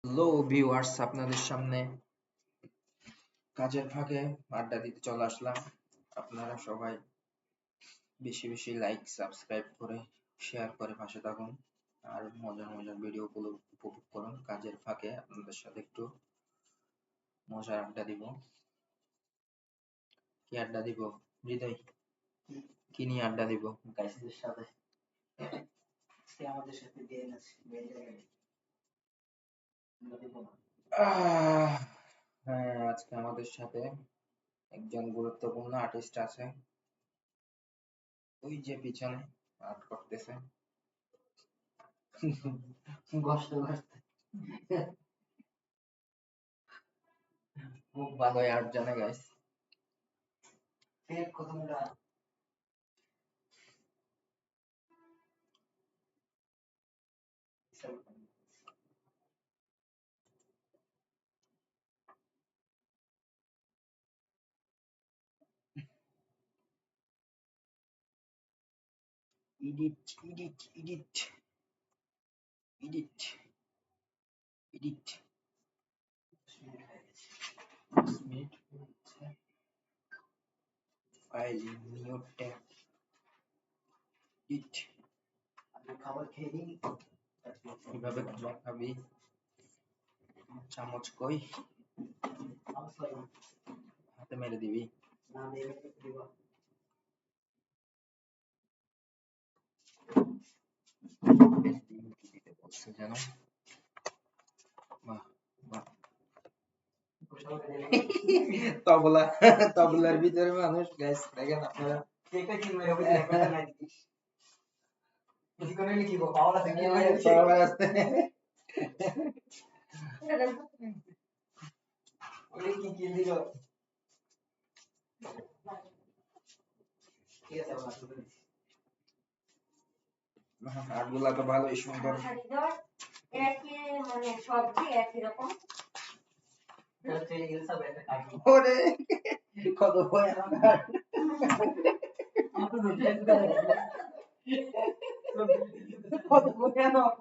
Hello viewers, আপনাদের সামনে কাজের ফাঁকে আড্ডা দিতে চলে আসলাম। আপনারা সবাই বেশি বেশি লাইক, সাবস্ক্রাইব করে শেয়ার করে পাশে থাকুন আর মজার মজার ভিডিওগুলো উপভোগ করুন। কাজের ফাঁকে আপনাদের সাথে একটু মজার আড্ডা দিব। কি আড্ডা দিব হৃদয়? কি নিয়ে আড্ডা দিব? গাইসদের সাথে সে আমাদের সাথে দিয়ে আছে হ্যাঁ, আজকে আমাদের সাথে একজন গুরুত্বপূর্ণ আর্টিস্ট আছে, ওই যে পিছনে আর্ট করতেছে। কষ্ট করতে খুব ভালোই আর্ট জানে গাইস। ফেক কথাটা edit edit edit edit edit minute file new tab edit. আমি খাবার খেয়ে নিই কিভাবে খাবার খাবি? চামচ কই? হাতে মেরে দিবি? না দেবে দিব দিতে বলছে যেন। বাহ বাহ, তবলা তবলার ভিতরে মানুষ গাইস, দেখেন আপনারা। কেকটা কি মেরে হবে একটা নাই দিস কি করে লিখিব পাওয়া আছে কি মেরে পাওয়ার আছে। ওই কি কি দিল ঠিক আছে বাবা শুরু করি আটগুলা তো ভালোই সুন্দর। একই মানে সবজি একই রকম। তাহলে এই সব একটা কাজ ওরে কত ভয়ানক আর্ট। আমরা রুটি দিতে কত ভয়ানক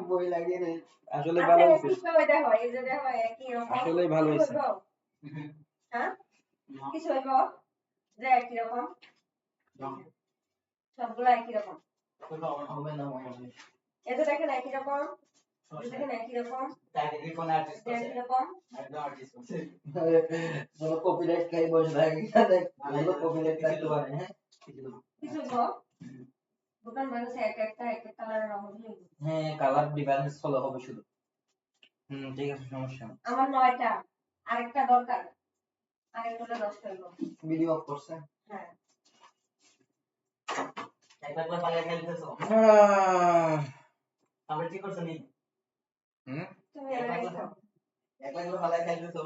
বই লাগে রে। আসলে ভালো হয়েছে, কিভাবে দেখো এই যে দেখো একই রকম। আসলে ভালো হয়েছে। হ্যাঁ কিছু হইব যে একই রকম, সবগুলো একই রকম। হবে না হবে এই যে দেখেন একই রকম, দেখেন একই রকম, তাই দেখি কোন আর্টিস্ট আছে একই রকম। একদম আর্টিস্ট আছে বলো কপিরাইট খাই বসে থাকে, দেখ বলো কপিরাইট থাকতে পারে। হ্যাঁ কিছু হইব দোকান মানুষ এক একটা কালারের রং হইব। হ্যাঁ, কালার ডিফারেন্স হলো হবে শুধু। ঠিক আছে, সমস্যা না। আমার 9টা, আরেকটা দরকার, আরেকটা হলে 10টা হইব। ভিডিও অফ করছে। হ্যাঁ একটা ক্লাস আগে খেলতেছো আমরা কি করছো নি তুমি এবার খাও। একটা ক্লাস আগে খেলতেছো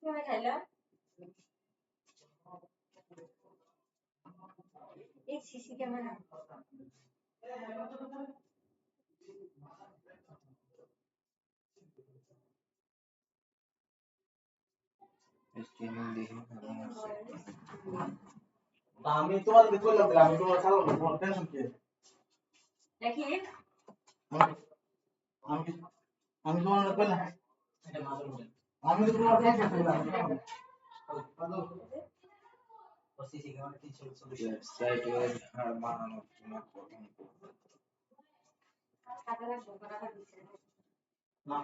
তুমি খাইলা এই সিসি ক্যামেরা HTML দেখি ভালো আছে। আমি তোমাদের বললাম আমি তোমার চালাবো তোমার টেনশন কি দেখি আমি আমি তোমার বললাম এটা মাঝে মাঝে আমি তো তোমার টেনশন করলাম সিসি ক্যামেরা কি সলিউশন ওয়েবসাইট আর বানানোর জন্য প্রথম না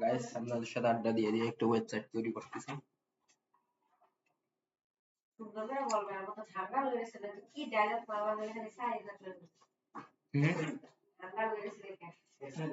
গাইস, আপনাদের সাথে আড্ডা দিয়ে দিয়ে একটা ওয়েবসাইট তৈরি করতেছি। সুন্দর করে বলবে আমার তো ঝাগড়া হয়ে গেছে কি ডায়লগ পাওয়া গেলে সাইজ আছে হুম ঝাগড়া হয়ে গেছে দেখছেন